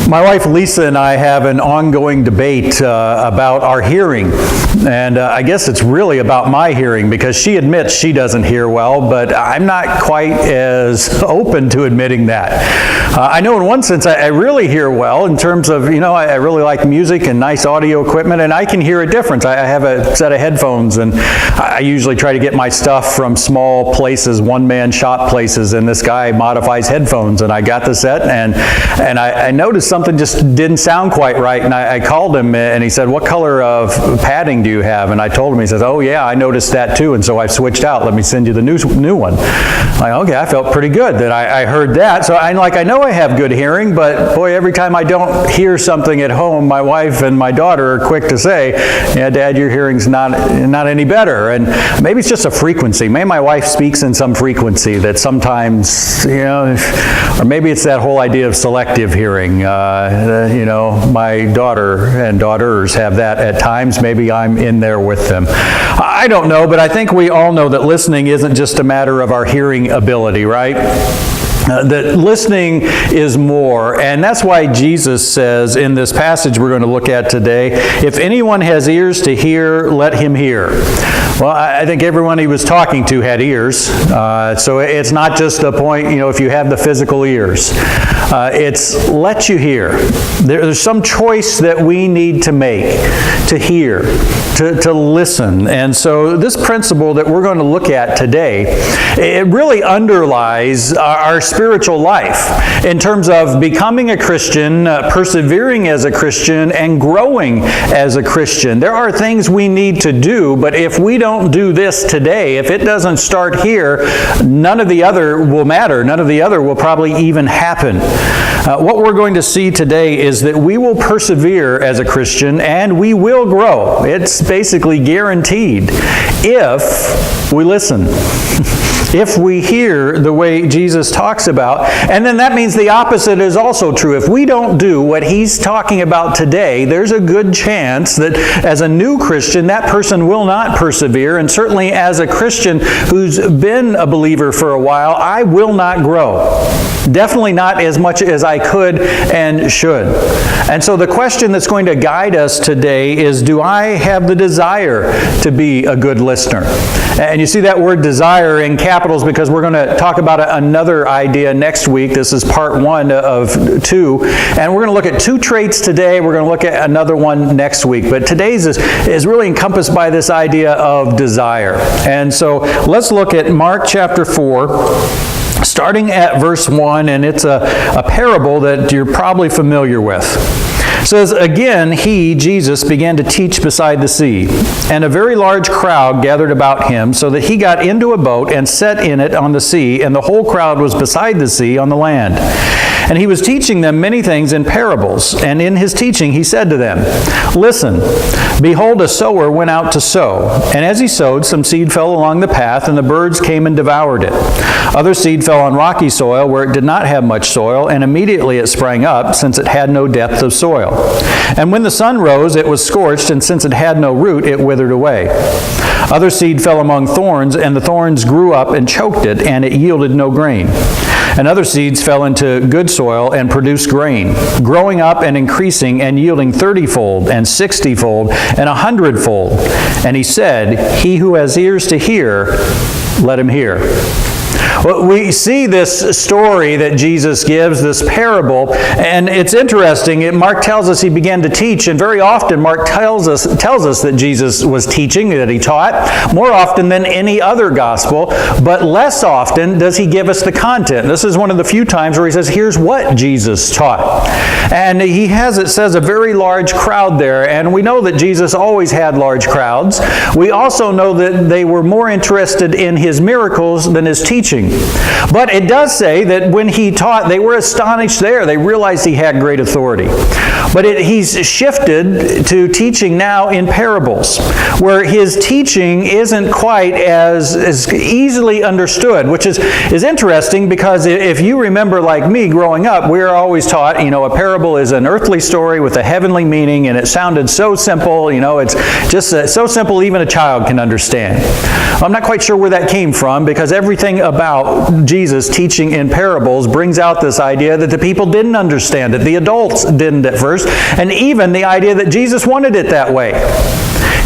My wife Lisa and I have an ongoing debate about our hearing, and I guess it's really about my hearing because she admits she doesn't hear well, but I'm not quite as open to admitting that. I know in one sense I really hear well in terms of, I really like music and nice audio equipment, and I can hear a difference. I have a set of headphones, and I usually try to get my stuff from small places, one-man shop places, and this guy modifies headphones, and I got the set, and I noticed something just didn't sound quite right, and I called him, and he said, "What color of padding do you have?" And I told him. He says, "Oh yeah, I noticed that too, and so I've switched out. Let me send you the new one." I'm like, okay, I felt pretty good that I heard that. So I know I have good hearing, but boy, every time I don't hear something at home, my wife and my daughter are quick to say, "Yeah, Dad, your hearing's not any better." And maybe it's just a frequency. Maybe my wife speaks in some frequency that sometimes, or maybe it's that whole idea of selective hearing. My daughter and daughters have that at times. Maybe I'm in there with them. I don't know, but I think we all know that listening isn't just a matter of our hearing ability, right? That listening is more, and that's why Jesus says in this passage we're going to look at today, "If anyone has ears to hear, let him hear." Well, I think everyone he was talking to had ears, so it's not just a point, if you have the physical ears. It's let you hear. There's some choice that we need to make, to hear, to listen. And so this principle that we're going to look at today, it really underlies our spiritual life in terms of becoming a Christian, persevering as a Christian, and growing as a Christian. There are things we need to do, but if we don't do this today, if it doesn't start here, none of the other will matter. None of the other will probably even happen. What we're going to see today is that we will persevere as a Christian and we will grow. It's basically guaranteed if we listen. If we hear the way Jesus talks about. And then that means the opposite is also true. If we don't do what he's talking about today, there's a good chance that as a new Christian, that person will not persevere. And certainly as a Christian who's been a believer for a while, I will not grow. Definitely not as much as I could and should. And so the question that's going to guide us today is, do I have the desire to be a good listener? And you see that word desire in capitals because we're going to talk about another idea next week. This is part 1 of 2. And we're going to look at 2 traits today. We're going to look at another one next week. But today's is really encompassed by this idea of desire. And so let's look at Mark chapter 4. Starting at verse 1, and it's a parable that you're probably familiar with. It says, "Again, he, Jesus, began to teach beside the sea, and a very large crowd gathered about him, so that he got into a boat and sat in it on the sea, and the whole crowd was beside the sea on the land. And he was teaching them many things in parables. And in his teaching he said to them, 'Listen, behold, a sower went out to sow. And as he sowed, some seed fell along the path, and the birds came and devoured it. Other seed fell on rocky soil, where it did not have much soil, and immediately it sprang up, since it had no depth of soil. And when the sun rose, it was scorched, and since it had no root, it withered away. Other seed fell among thorns, and the thorns grew up and choked it, and it yielded no grain. And other seeds fell into good soil and produced grain, growing up and increasing and yielding 30-fold and 60-fold and 100-fold. And he said, He who has ears to hear, let him hear.'" Well, we see this story that Jesus gives, this parable, and it's interesting. Mark tells us he began to teach, and very often Mark tells us that Jesus was teaching, that he taught, more often than any other gospel, but less often does he give us the content. This is one of the few times where he says, here's what Jesus taught. And he has, it says, a very large crowd there, and we know that Jesus always had large crowds. We also know that they were more interested in his miracles than his teaching. But it does say that when he taught, they were astonished there. They realized he had great authority. But he's shifted to teaching now in parables, where his teaching isn't quite as easily understood, which is interesting because if you remember, like me growing up, we were always taught, a parable is an earthly story with a heavenly meaning, and it sounded so simple, it's just so simple even a child can understand. I'm not quite sure where that came from because everything about about Jesus teaching in parables brings out this idea that the people didn't understand it. The adults didn't at first. And even the idea that Jesus wanted it that way.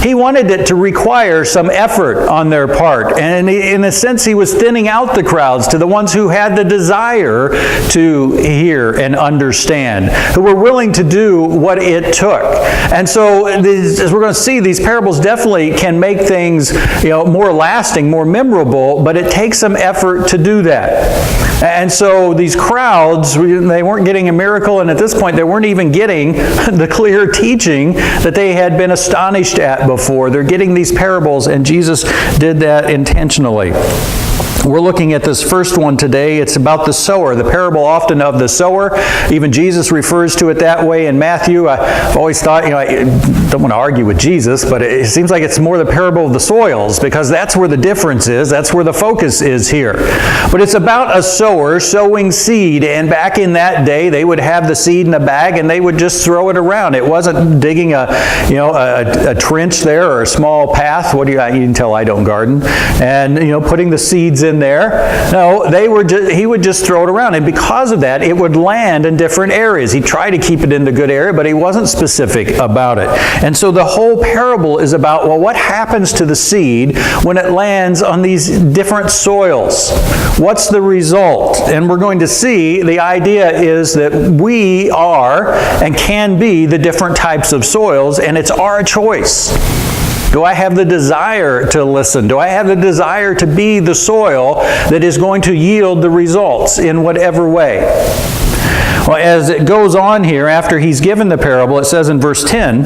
He wanted it to require some effort on their part. And in a sense, he was thinning out the crowds to the ones who had the desire to hear and understand, who were willing to do what it took. And so, as we're going to see, these parables definitely can make things, more lasting, more memorable, but it takes some effort to do that. And so these crowds, they weren't getting a miracle, and at this point, they weren't even getting the clear teaching that they had been astonished at before. They're getting these parables, and Jesus did that intentionally. We're looking at this first one today. It's about the sower, the parable often of the sower. Even Jesus refers to it that way in Matthew. I've always thought, I don't want to argue with Jesus, but it seems like it's more the parable of the soils, because that's where the difference is. That's where the focus is here. But it's about a sower sowing seed, and back in that day, they would have the seed in a bag, and they would just throw it around. It wasn't digging a trench there or a small path. You can tell I don't garden. And, putting the seeds in there. No, he would just throw it around. And because of that, it would land in different areas. He tried to keep it in the good area, but he wasn't specific about it. And so the whole parable is about, what happens to the seed when it lands on these different soils? What's the result? And we're going to see the idea is that we are and can be the different types of soils, and it's our choice. Do I have the desire to listen? Do I have the desire to be the soil that is going to yield the results in whatever way? Well, as it goes on here, after he's given the parable, it says in verse 10,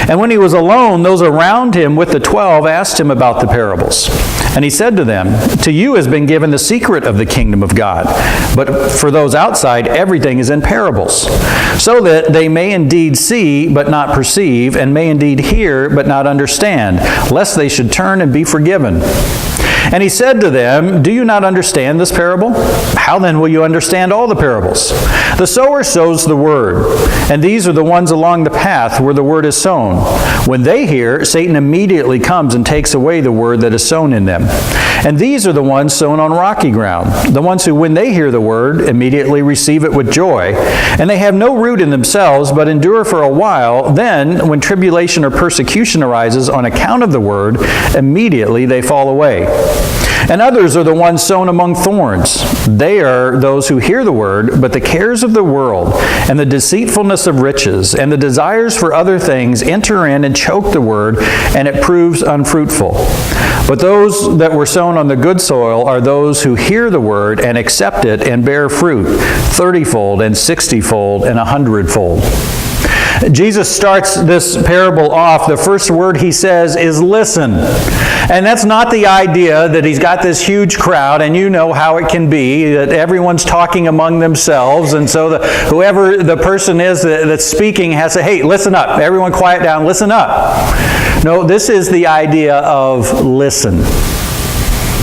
"And when he was alone, those around him with the 12 asked him about the parables. And he said to them, 'To you has been given the secret of the kingdom of God. But for those outside, everything is in parables, so that they may indeed see, but not perceive, and may indeed hear, but not understand, lest they should turn and be forgiven.' And he said to them, 'Do you not understand this parable? How then will you understand all the parables? The sower sows the word, and these are the ones along the path where the word is sown. When they hear, Satan immediately comes and takes away the word that is sown in them. And these are the ones sown on rocky ground, the ones who, when they hear the word, immediately receive it with joy. And they have no root in themselves, but endure for a while. Then, when tribulation or persecution arises on account of the word, immediately they fall away. And others are the ones sown among thorns. They are those who hear the word, but the cares of the world, and the deceitfulness of riches, and the desires for other things enter in and choke the word, and it proves unfruitful. But those that were sown on the good soil are those who hear the word and accept it and bear fruit, 30-fold and 60-fold and 100-fold. Jesus starts this parable off. The first word he says is listen. And that's not the idea that he's got this huge crowd, and you know how it can be, that everyone's talking among themselves, and so whoever the person is that's speaking has to, hey, listen up. Everyone quiet down, listen up. No, this is the idea of listen.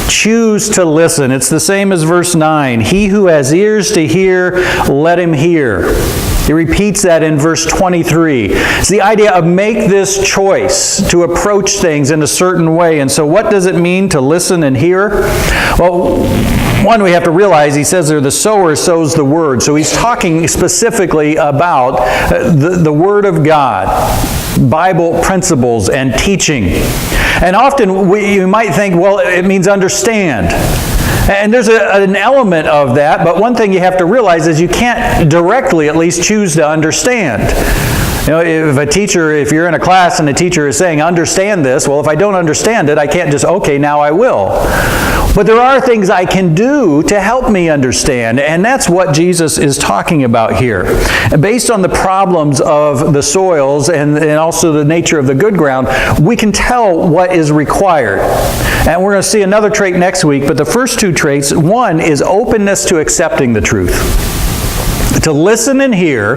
Choose to listen. It's the same as verse 9. He who has ears to hear, let him hear. He repeats that in verse 23. It's the idea of make this choice to approach things in a certain way. And so what does it mean to listen and hear? Well, one, we have to realize he says there the sower sows the word. So he's talking specifically about the Word of God, Bible principles and teaching. And often you might think, well, it means understand. And there's an element of that, but one thing you have to realize is you can't directly at least choose to understand. If you're in a class and the teacher is saying, understand this, well, if I don't understand it, I can't just, okay, now I will. But there are things I can do to help me understand, and that's what Jesus is talking about here. And based on the problems of the soils and also the nature of the good ground, we can tell what is required. And we're going to see another trait next week, but the first two traits, one is openness to accepting the truth. To listen and hear,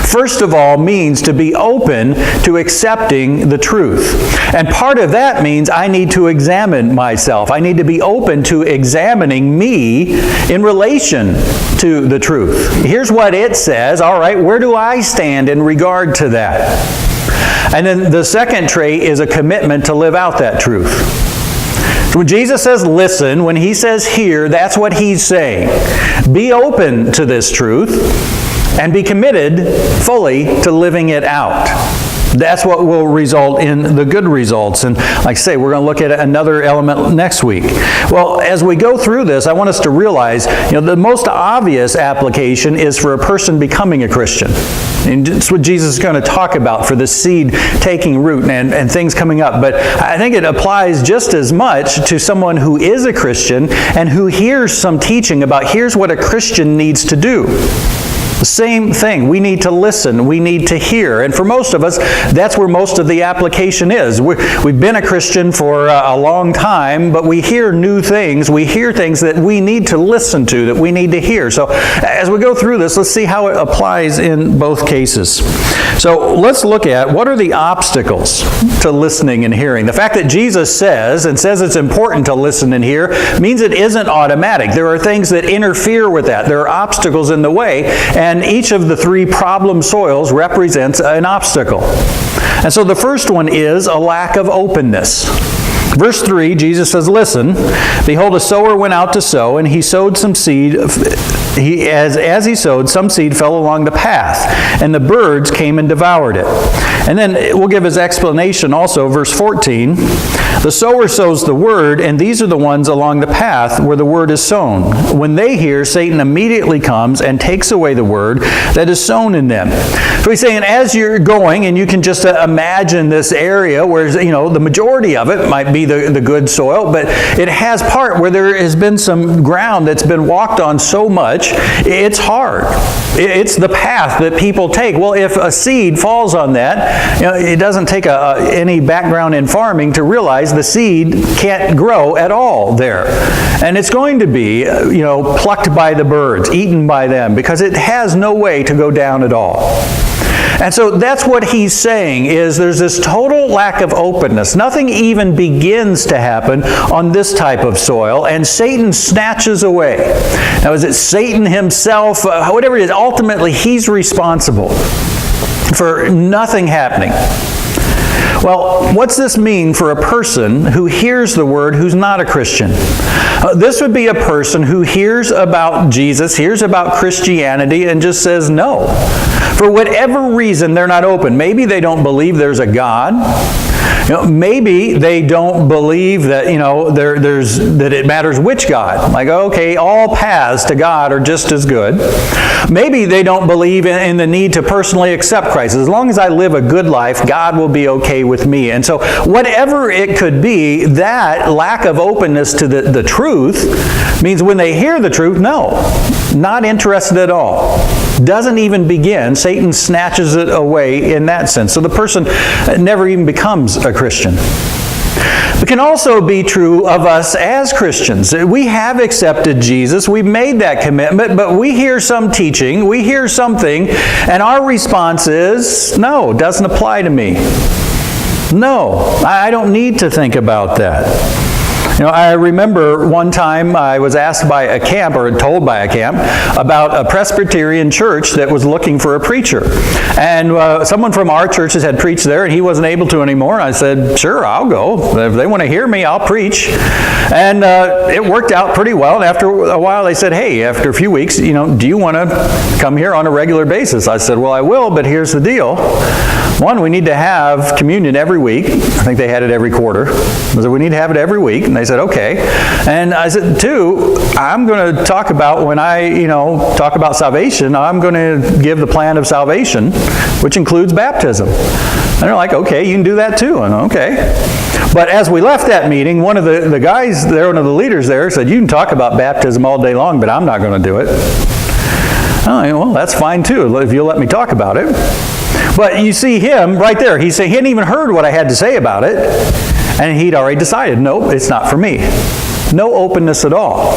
first of all, means to be open to accepting the truth. And part of that means I need to examine myself. I need to be open to examining me in relation to the truth. Here's what it says. All right, where do I stand in regard to that? And then the second trait is a commitment to live out that truth. When Jesus says listen, when he says hear, that's what he's saying. Be open to this truth and be committed fully to living it out. That's what will result in the good results. And like I say, we're going to look at another element next week. Well, as we go through this, I want us to realize, the most obvious application is for a person becoming a Christian. And that's what Jesus is going to talk about for the seed taking root and things coming up. But I think it applies just as much to someone who is a Christian and who hears some teaching about here's what a Christian needs to do. The same thing. We need to listen. We need to hear. And for most of us, that's where most of the application is. We've been a Christian for a long time, but we hear new things. We hear things that we need to listen to, that we need to hear. So as we go through this, let's see how it applies in both cases. So let's look at what are the obstacles to listening and hearing. The fact that Jesus says it's important to listen and hear means it isn't automatic. There are things that interfere with that. There are obstacles in the way, and each of the three problem soils represents an obstacle. And so the first one is a lack of openness. Verse 3, Jesus says, listen, behold, a sower went out to sow, and he sowed some seed. As he sowed, some seed fell along the path, and the birds came and devoured it. And then we'll give his explanation also, verse 14. The sower sows the word, and these are the ones along the path where the word is sown. When they hear, Satan immediately comes and takes away the word that is sown in them. So he's saying, as you're going, and you can just imagine this area where, the majority of it might be the good soil, but it has part where there has been some ground that's been walked on so much, it's hard. It's the path that people take. Well, if a seed falls on that, it doesn't take any background in farming to realize the seed can't grow at all there. And it's going to be, plucked by the birds, eaten by them, because it has no way to go down at all. And so that's what he's saying, is there's this total lack of openness. Nothing even begins to happen on this type of soil, and Satan snatches away. Now, is it Satan himself? Whatever it is, ultimately he's responsible for nothing happening. Well, what's this mean for a person who hears the word who's not a Christian? This would be a person who hears about Jesus, hears about Christianity, and just says no. For whatever reason, they're not open. Maybe they don't believe there's a God. Maybe they don't believe that, that it matters which God. Like, okay, all paths to God are just as good. Maybe they don't believe in the need to personally accept Christ. As long as I live a good life, God will be okay with me. And so whatever it could be, that lack of openness to the truth means when they hear the truth, no, not interested at all. Doesn't even begin. Satan snatches it away in that sense. So the person never even becomes a Christian. It can also be true of us as Christians. We have accepted Jesus, we've made that commitment, but we hear some teaching, we hear something, and our response is, no, it doesn't apply to me. No, I don't need to think about that. I remember one time I was asked by a camp, or told by a camp, about a Presbyterian church that was looking for a preacher. And someone from our churches had preached there, and he wasn't able to anymore. And I said, sure, I'll go. If they want to hear me, I'll preach. And it worked out pretty well. And after a while, they said, hey, after a few weeks, do you want to come here on a regular basis? I said, well, I will, but here's the deal. One, we need to have communion every week. I think they had it every quarter. I said, we need to have it every week. And they said, okay. And I said, two, I'm going to talk about, when I, talk about salvation, I'm going to give the plan of salvation, which includes baptism. And they're like, okay, you can do that too. And okay. But as we left that meeting, one of the guys there, one of the leaders there, said, you can talk about baptism all day long, but I'm not going to do it. Oh, well, that's fine too, if you'll let me talk about it. But you see him right there. He hadn't even heard what I had to say about it. And he'd already decided, nope, it's not for me. No openness at all.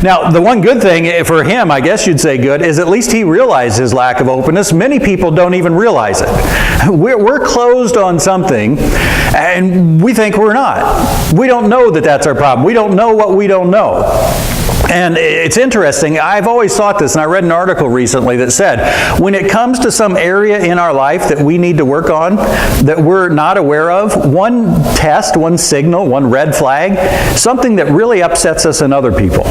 Now, the one good thing for him, I guess you'd say good, is at least he realized his lack of openness. Many people don't even realize it. We're closed on something, and we think we're not. We don't know that that's our problem. We don't know what we don't know. And it's interesting, I've always thought this, and I read an article recently that said, when it comes to some area in our life that we need to work on, that we're not aware of, one test, one signal, one red flag, something that really upsets us in other people.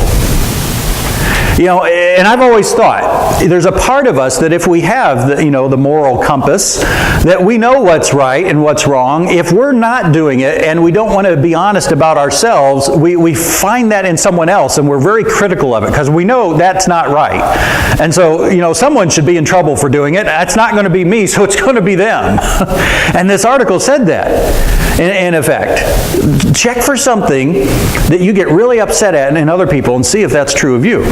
You know, and I've always thought, there's a part of us that if we have the moral compass, that we know what's right and what's wrong. If we're not doing it and we don't want to be honest about ourselves, we find that in someone else, and we're very critical of it because we know that's not right. And so, someone should be in trouble for doing it. That's not going to be me, so it's going to be them. And this article said that, in effect. Check for something that you get really upset at in other people and see if that's true of you.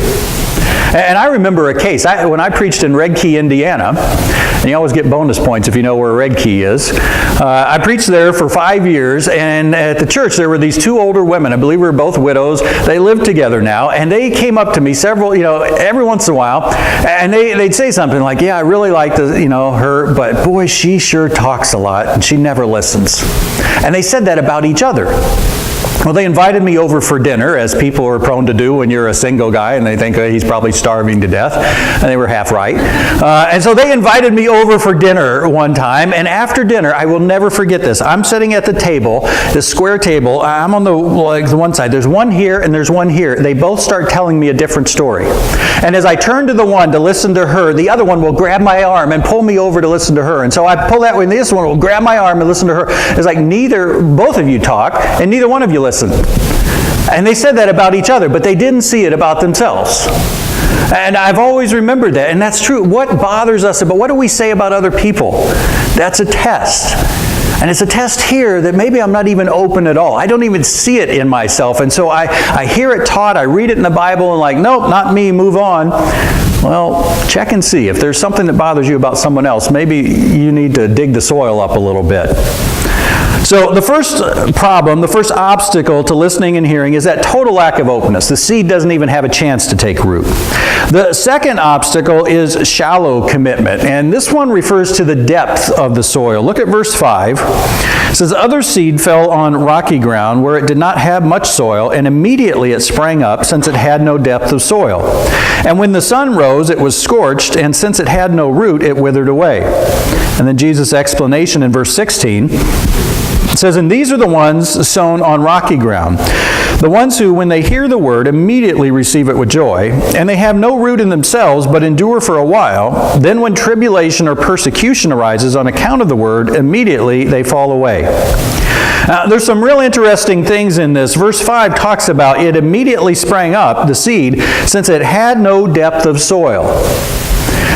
And I remember a case, when I preached in Red Key, Indiana, and you always get bonus points if you know where Red Key is. I preached there for 5 years, and at the church there were these two older women. I believe we were both widows. They lived together now, and they came up to me every once in a while, and they'd say something like, yeah, I really like her, but boy, she sure talks a lot, and she never listens. And they said that about each other. Well, they invited me over for dinner, as people are prone to do when you're a single guy and they think he's probably starving to death. And they were half right. And so they invited me over for dinner one time. And after dinner, I will never forget this. I'm sitting at the table, this square table. I'm on the one side. There's one here and there's one here. They both start telling me a different story. And as I turn to the one to listen to her, the other one will grab my arm and pull me over to listen to her. And so I pull that way, and this one will grab my arm and listen to her. It's like both of you talk, and neither one of you listen. And they said that about each other, but they didn't see it about themselves. And I've always remembered that, and that's true. What bothers us about, what do we say about other people? That's a test. And it's a test here that maybe I'm not even open at all. I don't even see it in myself. And so I hear it taught, I read it in the Bible, and like, nope, not me, move on. Well, check and see. If there's something that bothers you about someone else, maybe you need to dig the soil up a little bit. So the first problem, the first obstacle to listening and hearing is that total lack of openness. The seed doesn't even have a chance to take root. The second obstacle is shallow commitment, and this one refers to the depth of the soil. Look at verse 5. It says, other seed fell on rocky ground where it did not have much soil, and immediately it sprang up, since it had no depth of soil. And when the sun rose, it was scorched, and since it had no root, it withered away. And then Jesus' explanation in verse 16, it says, and these are the ones sown on rocky ground, the ones who, when they hear the word, immediately receive it with joy, and they have no root in themselves, but endure for a while. Then when tribulation or persecution arises on account of the word, immediately they fall away. Now, there's some real interesting things in this. Verse 5 talks about it immediately sprang up, the seed, since it had no depth of soil.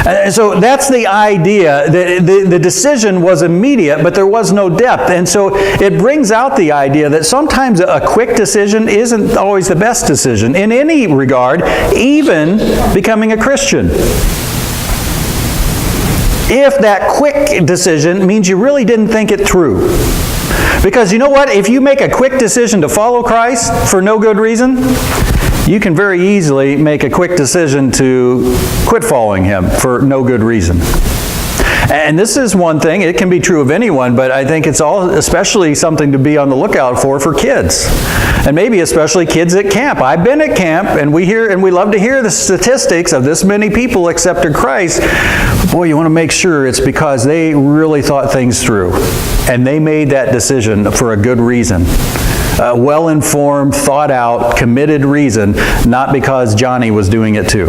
And so that's the idea. The decision was immediate, but there was no depth. And so it brings out the idea that sometimes a quick decision isn't always the best decision in any regard, even becoming a Christian. If that quick decision means you really didn't think it through. Because you know what? If you make a quick decision to follow Christ for no good reason, you can very easily make a quick decision to quit following Him for no good reason. And this is one thing, it can be true of anyone, but I think it's especially something to be on the lookout for kids. And maybe especially kids at camp. I've been at camp, and we love to hear the statistics of this many people accepted Christ. Boy, you want to make sure it's because they really thought things through. And they made that decision for a good reason. A well-informed, thought-out, committed reason, not because Johnny was doing it too.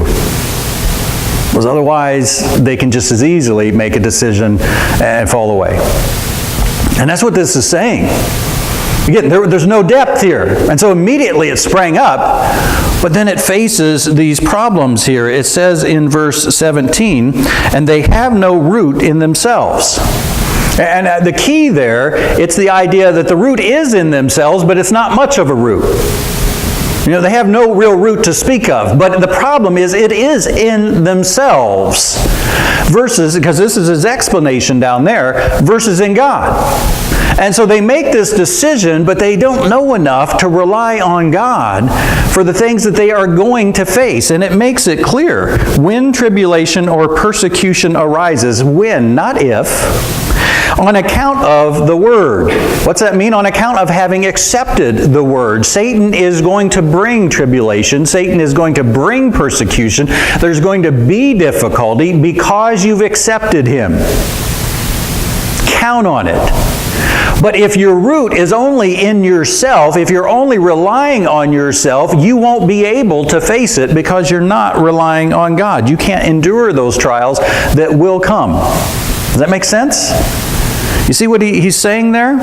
Because otherwise, they can just as easily make a decision and fall away. And that's what this is saying. Again, there's no depth here. And so immediately it sprang up, but then it faces these problems here. It says in verse 17, and they have no root in themselves. And the key there, it's the idea that the root is in themselves, but it's not much of a root. They have no real root to speak of. But the problem is, it is in themselves. Versus, because this is his explanation down there, versus in God. And so they make this decision, but they don't know enough to rely on God for the things that they are going to face. And it makes it clear when tribulation or persecution arises, when, not if, on account of the Word. What's that mean? On account of having accepted the Word. Satan is going to bring tribulation. Satan is going to bring persecution. There's going to be difficulty because you've accepted him. Count on it. But if your root is only in yourself, if you're only relying on yourself, you won't be able to face it because you're not relying on God. You can't endure those trials that will come. Does that make sense? You see what he's saying there?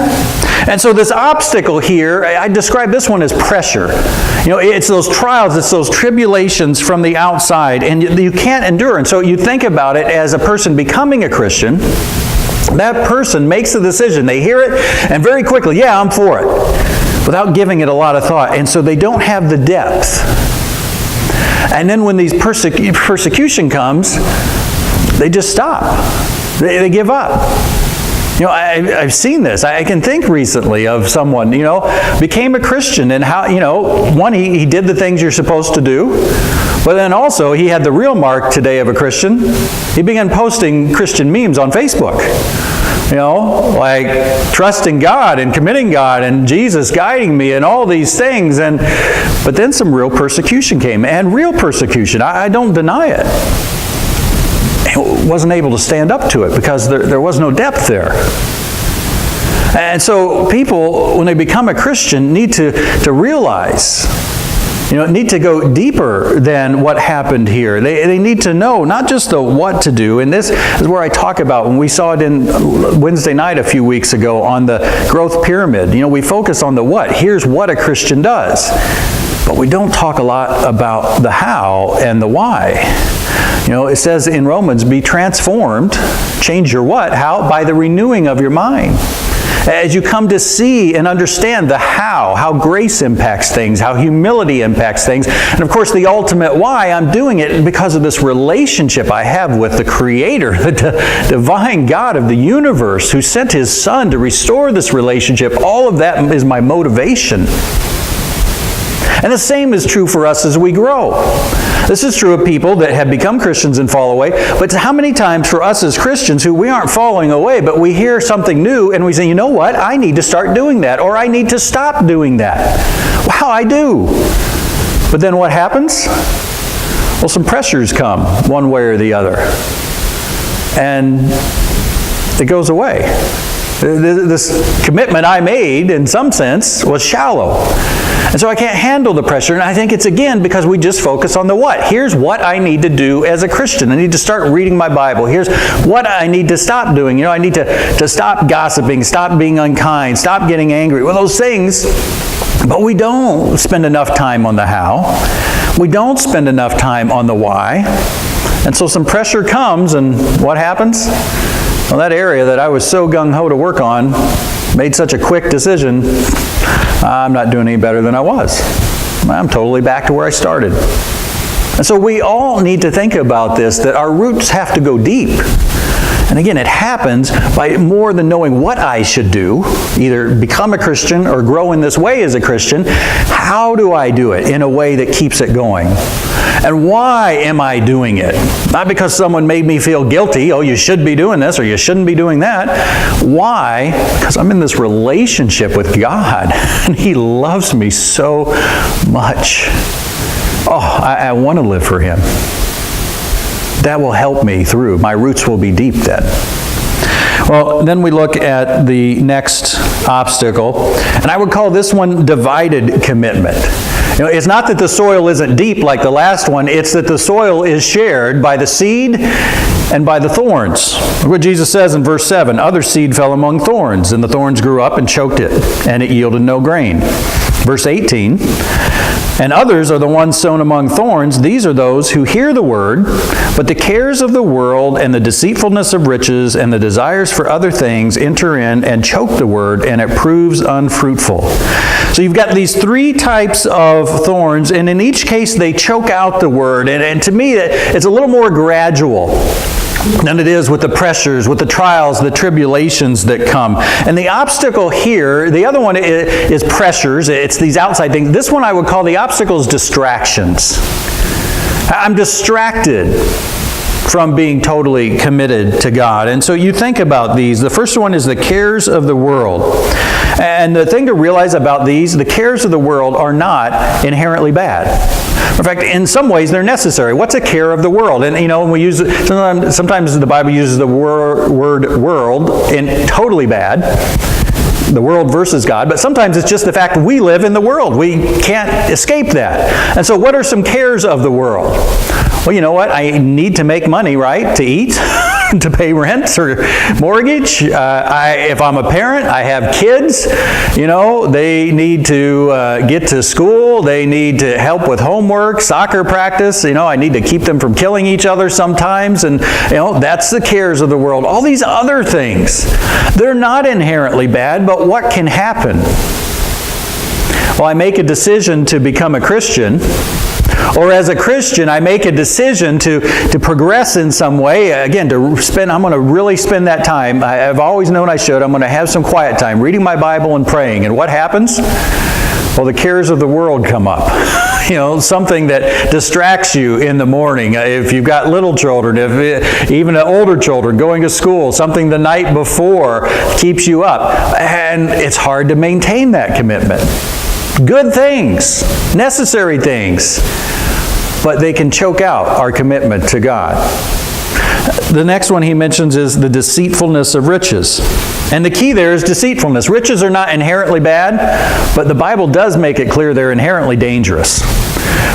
And so this obstacle here, I describe this one as pressure. You know, it's those trials, it's those tribulations from the outside, and you can't endure. And so you think about it as a person becoming a Christian. That person makes a decision. They hear it, and very quickly, yeah, I'm for it, without giving it a lot of thought. And so they don't have the depth. And then when these persecution comes, they just stop. They give up. You know, I've seen this. I can think recently of someone, you know, became a Christian, and how, you know, one, he did the things you're supposed to do, but then also he had the real mark today of a Christian. He began posting Christian memes on Facebook. You know, like trusting God and committing God and Jesus guiding me and all these things. But then some real persecution came, and real persecution. I don't deny it. Wasn't able to stand up to it because there was no depth there. And so people, when they become a Christian, need to realize, you know, need to go deeper than what happened here. They need to know not just the what to do, and this is where I talk about, when we saw it in Wednesday night a few weeks ago on the growth pyramid. You know, we focus on the what. Here's what a Christian does. But we don't talk a lot about the how and the why. You know, it says in Romans, be transformed, change your what? How? By the renewing of your mind. As you come to see and understand the how grace impacts things, how humility impacts things, and of course the ultimate why, I'm doing it because of this relationship I have with the Creator, the divine God of the universe, who sent His Son to restore this relationship. All of that is my motivation. And the same is true for us as we grow. This is true of people that have become Christians and fall away, but how many times for us as Christians who we aren't falling away, but we hear something new and we say, you know what, I need to start doing that, or I need to stop doing that. Wow, I do. But then what happens? Well, some pressures come one way or the other, and it goes away. This commitment I made, in some sense, was shallow. And so I can't handle the pressure, and I think it's, again, because we just focus on the what. Here's what I need to do as a Christian. I need to start reading my Bible. Here's what I need to stop doing. You know, I need to stop gossiping, stop being unkind, stop getting angry. Well, those things, but we don't spend enough time on the how. We don't spend enough time on the why. And so some pressure comes, and what happens? Well, that area that I was so gung-ho to work on, made such a quick decision, I'm not doing any better than I was. I'm totally back to where I started. And so we all need to think about this, that our roots have to go deep. And again, it happens by more than knowing what I should do, either become a Christian or grow in this way as a Christian. How do I do it in a way that keeps it going? And why am I doing it? Not because someone made me feel guilty, oh, you should be doing this or you shouldn't be doing that. Why? Because I'm in this relationship with God, and He loves me so much. Oh, I want to live for Him. That will help me through. My roots will be deep then. Well, then we look at the next obstacle, and I would call this one divided commitment. You know, it's not that the soil isn't deep like the last one, it's that the soil is shared by the seed and by the thorns. Look what Jesus says in verse 7, other seed fell among thorns, and the thorns grew up and choked it, and it yielded no grain. Verse 18, and others are the ones sown among thorns. These are those who hear the word, but the cares of the world and the deceitfulness of riches and the desires for other things enter in and choke the word, and it proves unfruitful. So you've got these three types of thorns, and in each case they choke out the word. And to me, it's a little more gradual. than it is with the pressures, with the trials, the tribulations that come. And the obstacle here, the other one is pressures. It's these outside things. This one I would call the obstacle is distractions. I'm distracted from being totally committed to God. And so you think about these. The first one is the cares of the world. And the thing to realize about these, the cares of the world are not inherently bad. In fact, in some ways, they're necessary. What's a care of the world? And, when we use it, sometimes the Bible uses the word world in totally bad, the world versus God, but sometimes it's just the fact we live in the world. We can't escape that. And so what are some cares of the world? Well, you know what? I need to make money, right, to eat, to pay rent or mortgage. If I'm a parent, I have kids. They need to get to school. They need to help with homework, soccer practice. I need to keep them from killing each other sometimes. And, that's the cares of the world. All these other things, they're not inherently bad, but what can happen? Well, I make a decision to become a Christian. Or as a Christian, I make a decision to progress in some way. Again, I'm going to really spend that time. I've always known I should. I'm going to have some quiet time, reading my Bible and praying. And what happens? Well, the cares of the world come up. Something that distracts you in the morning. If you've got little children, even older children going to school, something the night before keeps you up. And it's hard to maintain that commitment. Good things, necessary things, but they can choke out our commitment to God. The next one he mentions is the deceitfulness of riches. And the key there is deceitfulness. Riches are not inherently bad, but the Bible does make it clear they're inherently dangerous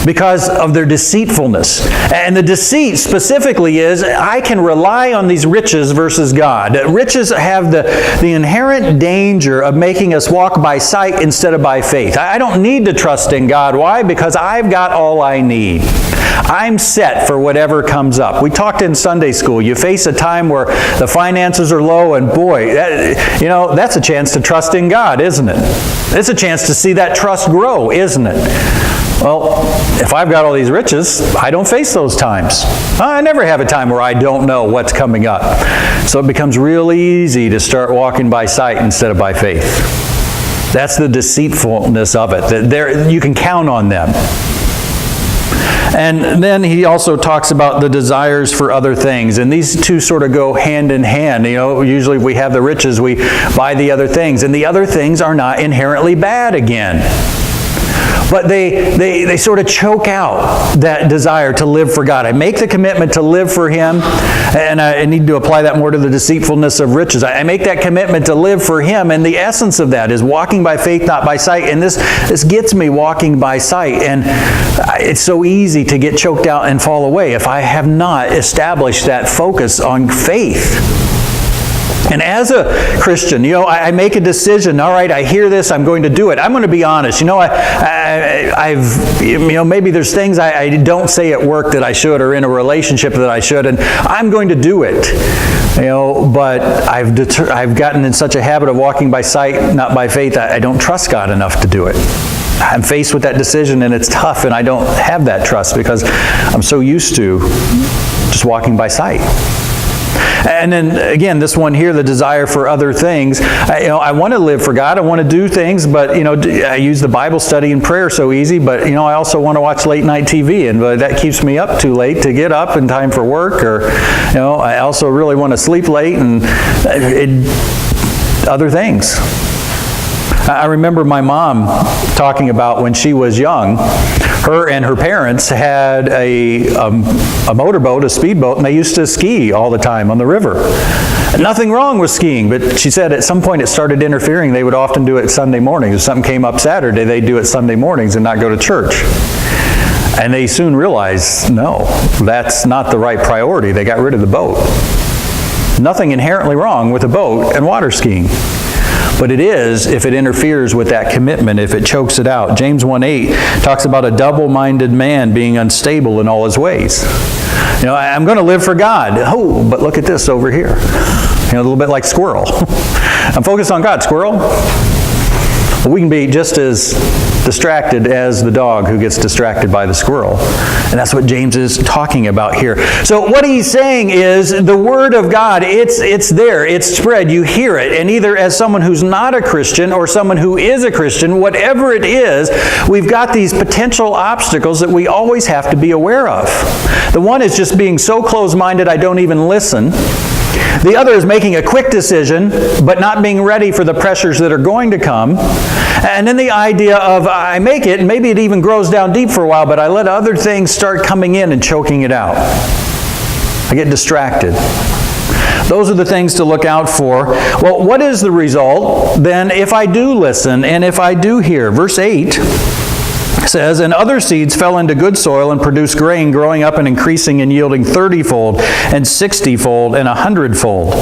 because of their deceitfulness. And the deceit specifically is, I can rely on these riches versus God. Riches have the inherent danger of making us walk by sight instead of by faith. I don't need to trust in God. Why? Because I've got all I need. I'm set for whatever comes up. We talked in Sunday school. You face a time where the finances are low, and boy, that's a chance to trust in God, isn't it? It's a chance to see that trust grow, isn't it? Well, if I've got all these riches, I don't face those times. I never have a time where I don't know what's coming up. So it becomes real easy to start walking by sight instead of by faith. That's the deceitfulness of it. You can count on them. And then he also talks about the desires for other things. And these two sort of go hand in hand. Usually if we have the riches, we buy the other things. And the other things are not inherently bad again. But they sort of choke out that desire to live for God. I make the commitment to live for Him, and I need to apply that more to the deceitfulness of riches. I make that commitment to live for Him, and the essence of that is walking by faith, not by sight. And this gets me walking by sight. And it's so easy to get choked out and fall away if I have not established that focus on faith. And as a Christian, I make a decision. All right, I hear this. I'm going to do it. I'm going to be honest. Maybe there's things I don't say at work that I should, or in a relationship that I should, and I'm going to do it. But I've gotten in such a habit of walking by sight, not by faith. I don't trust God enough to do it. I'm faced with that decision, and it's tough, and I don't have that trust because I'm so used to just walking by sight. And then again, this one here, the desire for other things. I want to live for God. I want to do things, but I use the Bible study and prayer so easy. But I also want to watch late night TV, and that keeps me up too late to get up in time for work. Or I also really want to sleep late and other things. I remember my mom talking about when she was young. Her and her parents had a motorboat, a speedboat, and they used to ski all the time on the river. Nothing wrong with skiing, but she said at some point it started interfering. They would often do it Sunday mornings. If something came up Saturday, they'd do it Sunday mornings and not go to church. And they soon realized, no, that's not the right priority. They got rid of the boat. Nothing inherently wrong with a boat and water skiing. But it is if it interferes with that commitment, if it chokes it out. James 1:8 talks about a double-minded man being unstable in all his ways. I'm going to live for God. Oh, but look at this over here. A little bit like squirrel. I'm focused on God, squirrel. We can be just as distracted as the dog who gets distracted by the squirrel. And that's what James is talking about here. So what he's saying is the Word of God, it's there, it's spread, you hear it. And either as someone who's not a Christian or someone who is a Christian, whatever it is, we've got these potential obstacles that we always have to be aware of. The one is just being so closed-minded I don't even listen. The other is making a quick decision, but not being ready for the pressures that are going to come. And then the idea of I make it, and maybe it even grows down deep for a while, but I let other things start coming in and choking it out. I get distracted. Those are the things to look out for. Well, what is the result then if I do listen and if I do hear? Verse 8 says, and other seeds fell into good soil and produced grain, growing up and increasing and yielding 30-fold and 60-fold and 100-fold.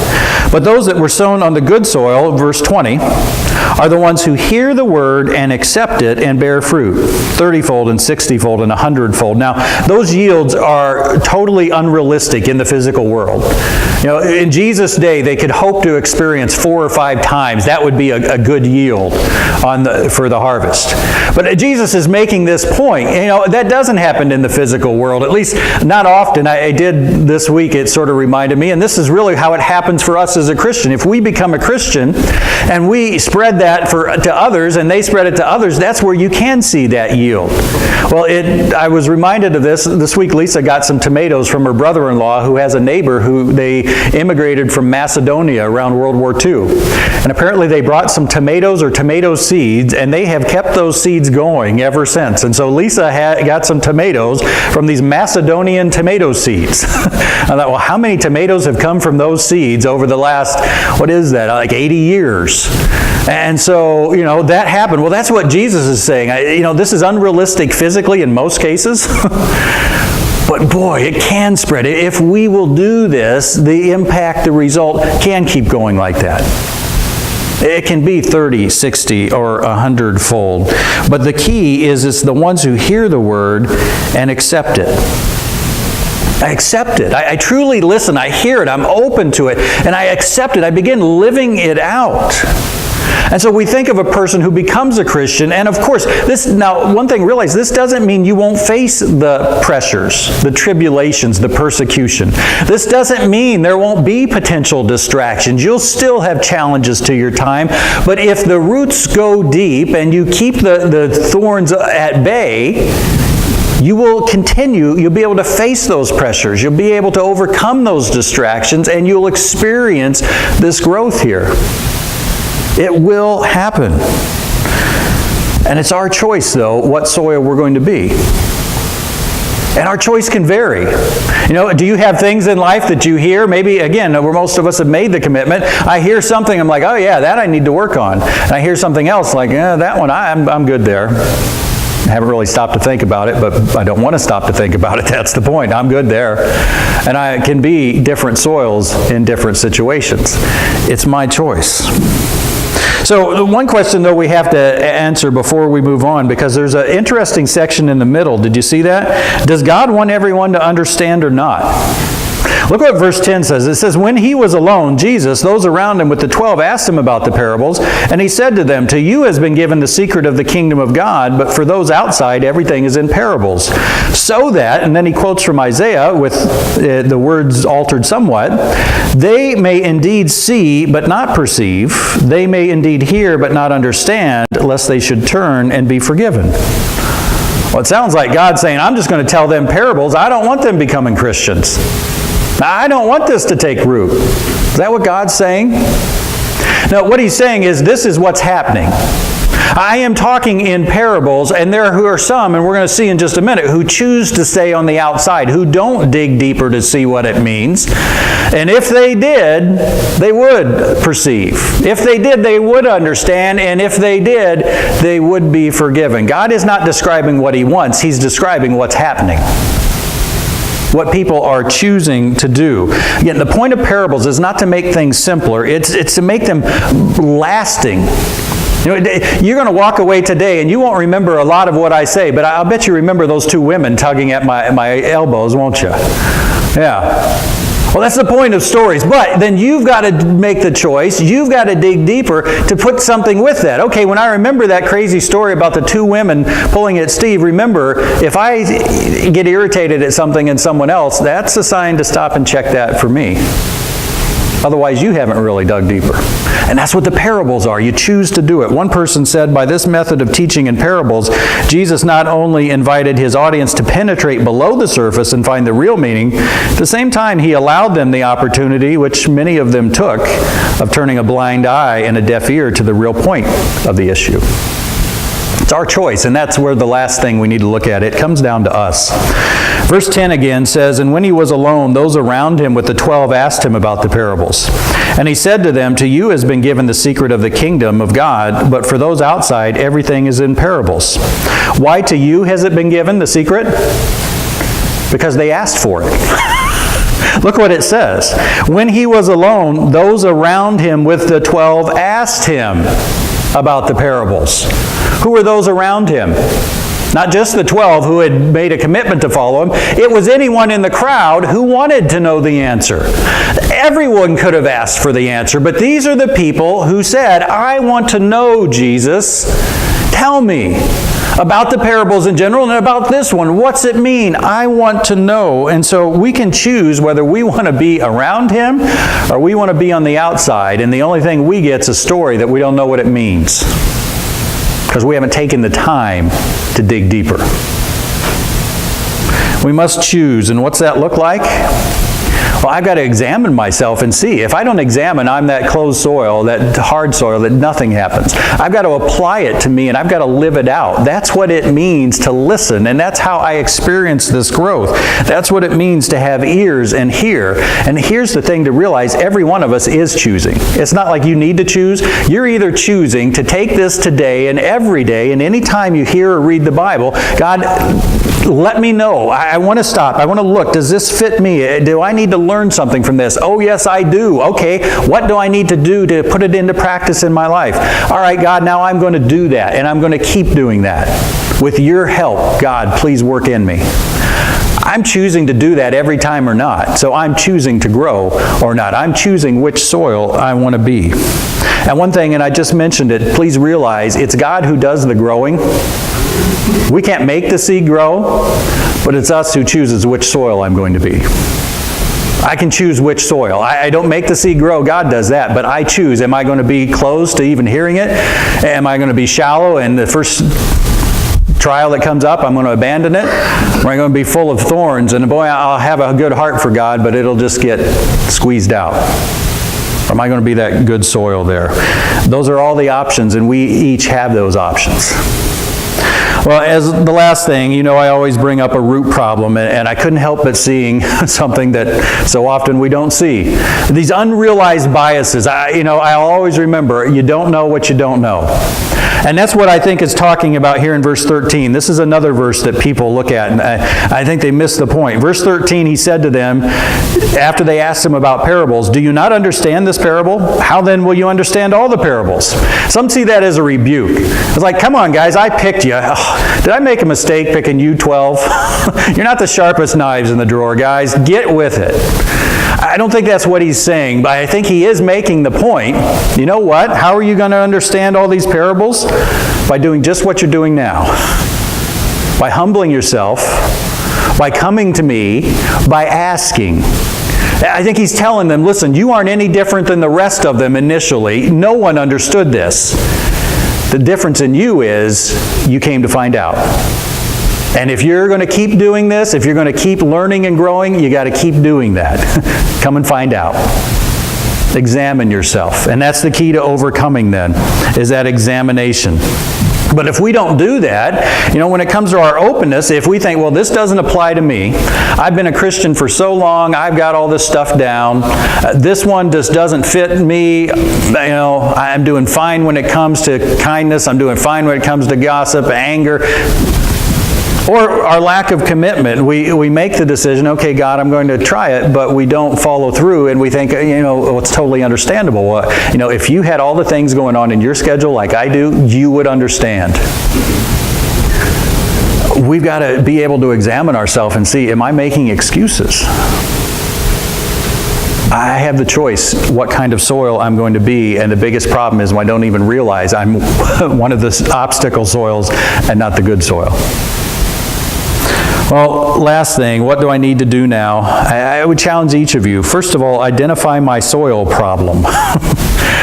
But those that were sown on the good soil, verse 20, are the ones who hear the word and accept it and bear fruit, 30-fold and 60-fold and 100-fold. Now, those yields are totally unrealistic in the physical world. You know, in Jesus' day, they could hope to experience 4 or 5 times. That would be a good yield for the harvest. But Jesus is making this point. You know, that doesn't happen in the physical world, at least not often. I did this week, it sort of reminded me, and this is really how it happens for us as a Christian. If we become a Christian and we spread that to others and they spread it to others, that's where you can see that yield. Well, I was reminded of this week. Lisa got some tomatoes from her brother-in-law who has a neighbor who they immigrated from Macedonia around World War II. And apparently they brought some tomatoes or tomato seeds, and they have kept those seeds going ever since. And so Lisa got some tomatoes from these Macedonian tomato seeds. I thought, well, how many tomatoes have come from those seeds over the last, what is that, like 80 years? And so, you know, that happened. Well, that's what Jesus is saying. You know, this is unrealistic physically in most cases. But boy, it can spread. If we will do this, the impact, the result can keep going like that. It can be 30, 60, or 100-fold. But the key is it's the ones who hear the word and accept it. I accept it. I truly listen. I hear it. I'm open to it. And I accept it. I begin living it out. And so we think of a person who becomes a Christian, and of course, now one thing, realize this doesn't mean you won't face the pressures, the tribulations, the persecution. This doesn't mean there won't be potential distractions. You'll still have challenges to your time, but if the roots go deep and you keep the thorns at bay, you will continue, you'll be able to face those pressures, you'll be able to overcome those distractions, and you'll experience this growth here. It will happen. And it's our choice, though, what soil we're going to be. And our choice can vary. You know, do you have things in life that you hear? Maybe, again, where most of us have made the commitment. I hear something, I'm like, oh yeah, that I need to work on. And I hear something else, like, that one, I'm good there. I haven't really stopped to think about it, but I don't want to stop to think about it. That's the point. I'm good there. And I can be different soils in different situations. It's my choice. So the one question, though, we have to answer before we move on, because there's an interesting section in the middle. Did you see that? Does God want everyone to understand or not? Look what verse 10 says. It says, when he was alone, Jesus, those around him with the 12 asked him about the parables, and he said to them, to you has been given the secret of the kingdom of God, but for those outside, everything is in parables. So that, and then he quotes from Isaiah with the words altered somewhat, they may indeed see, but not perceive. They may indeed hear, but not understand, lest they should turn and be forgiven. Well, it sounds like God saying, I'm just going to tell them parables. I don't want them becoming Christians. I don't want this to take root. Is that what God's saying? No, what he's saying is this is what's happening. I am talking in parables, and there are some, and we're going to see in just a minute, who choose to stay on the outside, who don't dig deeper to see what it means. And if they did, they would perceive. If they did, they would understand. And if they did, they would be forgiven. God is not describing what he wants. He's describing what's happening. What people are choosing to do. Again, the point of parables is not to make things simpler. It's to make them lasting. You know, you're going to walk away today and you won't remember a lot of what I say, but I'll bet you remember those two women tugging at my elbows, won't you? Yeah. Well, that's the point of stories. But then you've got to make the choice. You've got to dig deeper to put something with that. Okay, when I remember that crazy story about the two women pulling at Steve, remember, if I get irritated at something in someone else, that's a sign to stop and check that for me. Otherwise, you haven't really dug deeper. And that's what the parables are. You choose to do it. One person said, by this method of teaching in parables, Jesus not only invited his audience to penetrate below the surface and find the real meaning, at the same time, he allowed them the opportunity, which many of them took, of turning a blind eye and a deaf ear to the real point of the issue. It's our choice, and that's where the last thing we need to look at. It comes down to us. Verse 10 again says, and when he was alone, those around him with the 12 asked him about the parables. And he said to them, to you has been given the secret of the kingdom of God, but for those outside, everything is in parables. Why to you has it been given, the secret? Because they asked for it. Look what it says. When he was alone, those around him with the 12 asked him about the parables. Who were those around him? Not just the 12 who had made a commitment to follow him. It was anyone in the crowd who wanted to know the answer. Everyone could have asked for the answer, but these are the people who said, I want to know, Jesus. Tell me about the parables in general and about this one. What's it mean? I want to know. And so we can choose whether we want to be around him or we want to be on the outside. And the only thing we get is a story that we don't know what it means, because we haven't taken the time to dig deeper. We must choose. And what's that look like? Well, I've got to examine myself and see. If I don't examine, I'm that closed soil, that hard soil, that nothing happens. I've got to apply it to me, and I've got to live it out. That's what it means to listen, and that's how I experience this growth. That's what it means to have ears and hear. And here's the thing to realize, every one of us is choosing. It's not like you need to choose. You're either choosing to take this today and every day, and any time you hear or read the Bible, God, let me know. I want to stop. I want to look. Does this fit me? Do I need to learn something from this? Oh, yes, I do. Okay, what do I need to do to put it into practice in my life? All right, God, now I'm going to do that, and I'm going to keep doing that. With your help, God, please work in me. I'm choosing to do that every time or not. So I'm choosing to grow or not. I'm choosing which soil I want to be. And one thing, and I just mentioned it, please realize it's God who does the growing. We can't make the seed grow, but it's us who chooses which soil I'm going to be. I can choose which soil. I don't make the seed grow. God does that, but I choose. Am I going to be closed to even hearing it? Am I going to be shallow, and the first trial that comes up, I'm going to abandon it? Or am I going to be full of thorns, and boy, I'll have a good heart for God, but it'll just get squeezed out? Or am I going to be that good soil there? Those are all the options, and we each have those options. Well, as the last thing, you know, I always bring up a root problem, and I couldn't help but seeing something that so often we don't see. These unrealized biases. I'll always remember, you don't know what you don't know. And that's what I think it's talking about here in verse 13. This is another verse that people look at, and I think they miss the point. Verse 13, he said to them, after they asked him about parables, do you not understand this parable? How then will you understand all the parables? Some see that as a rebuke. It's like, come on, guys, I picked you. Did I make a mistake picking you 12? You're not the sharpest knives in the drawer, guys. Get with it. I don't think that's what he's saying, but I think he is making the point. You know what? How are you going to understand all these parables? By doing just what you're doing now. By humbling yourself, by coming to me, by asking. I think he's telling them, listen, you aren't any different than the rest of them initially. No one understood this. The difference in you is you came to find out. And if you're going to keep doing this, if you're going to keep learning and growing, you got to keep doing that. Come and find out. Examine yourself. And that's the key to overcoming then, is that examination. But if we don't do that, when it comes to our openness, if we think, well, this doesn't apply to me. I've been a Christian for so long. I've got all this stuff down. This one just doesn't fit me. I'm doing fine when it comes to kindness. I'm doing fine when it comes to gossip, anger. Or our lack of commitment. We make the decision, okay, God, I'm going to try it, but we don't follow through, and we think, it's totally understandable. If you had all the things going on in your schedule like I do, you would understand. We've got to be able to examine ourselves and see, am I making excuses? I have the choice what kind of soil I'm going to be, and the biggest problem is I don't even realize I'm one of the obstacle soils and not the good soil. Well, last thing, what do I need to do now? I would challenge each of you. First of all, identify my soil problem.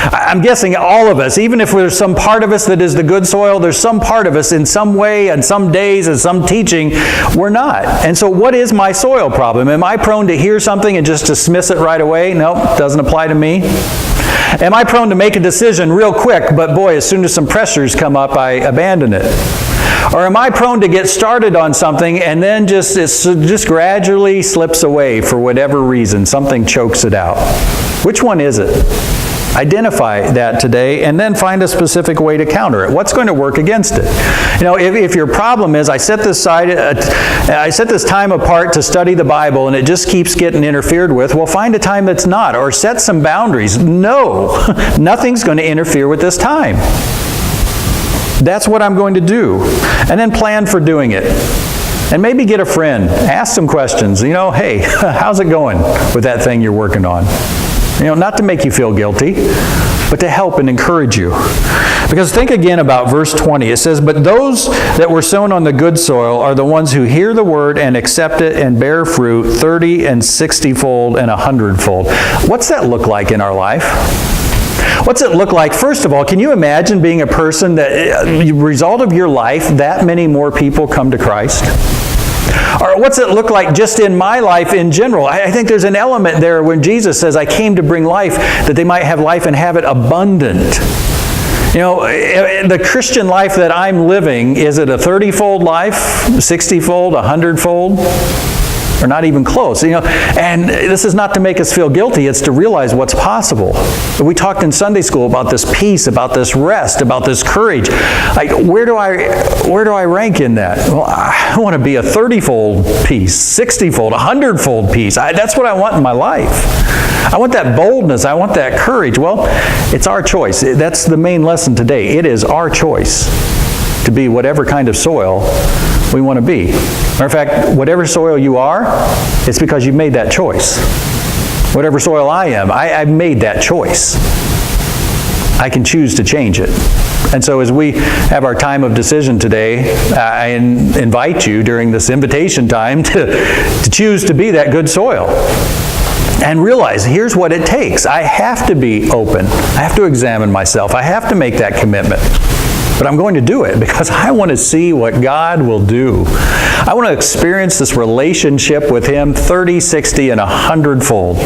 I'm guessing all of us, even if there's some part of us that is the good soil, there's some part of us in some way and some days and some teaching, we're not. And so what is my soil problem? Am I prone to hear something and just dismiss it right away? Nope, doesn't apply to me. Am I prone to make a decision real quick, but boy, as soon as some pressures come up, I abandon it? Or am I prone to get started on something and then it just gradually slips away for whatever reason? Something chokes it out. Which one is it? Identify that today and then find a specific way to counter it. What's going to work against it? You know, if your problem is, I set this time apart to study the Bible and it just keeps getting interfered with, well, find a time that's not, or set some boundaries. No, nothing's going to interfere with this time. That's what I'm going to do. And then plan for doing it. And maybe get a friend. Ask some questions. You know, hey, how's it going with that thing you're working on? You know, not to make you feel guilty, but to help and encourage you. Because think again about verse 20. It says, "But those that were sown on the good soil are the ones who hear the word and accept it and bear fruit 30 and 60-fold and 100-fold." What's that look like in our life? What's it look like? First of all, can you imagine being a person that, the result of your life, that many more people come to Christ? Or what's it look like just in my life in general? I think there's an element there when Jesus says, "I came to bring life, that they might have life and have it abundant." You know, the Christian life that I'm living, is it a 30-fold life, 60-fold, 100-fold? Or not even close, you know. And this is not to make us feel guilty, it's to realize what's possible. We talked in Sunday school about this peace, about this rest, about this courage. Like, where do I rank in that? Well, I want to be a 30-fold peace, 60-fold, 100-fold peace. That's what I want in my life. I want that boldness, I want that courage. Well, it's our choice. That's the main lesson today. It is our choice to be whatever kind of soil we want to be. Matter of fact, whatever soil you are, it's because you've made that choice. Whatever soil I am, I've made that choice. I can choose to change it. And so as we have our time of decision today, I invite you during this invitation time to choose to be that good soil. And realize, here's what it takes. I have to be open. I have to examine myself. I have to make that commitment. But I'm going to do it because I want to see what God will do. I want to experience this relationship with Him 30, 60, and 100-fold.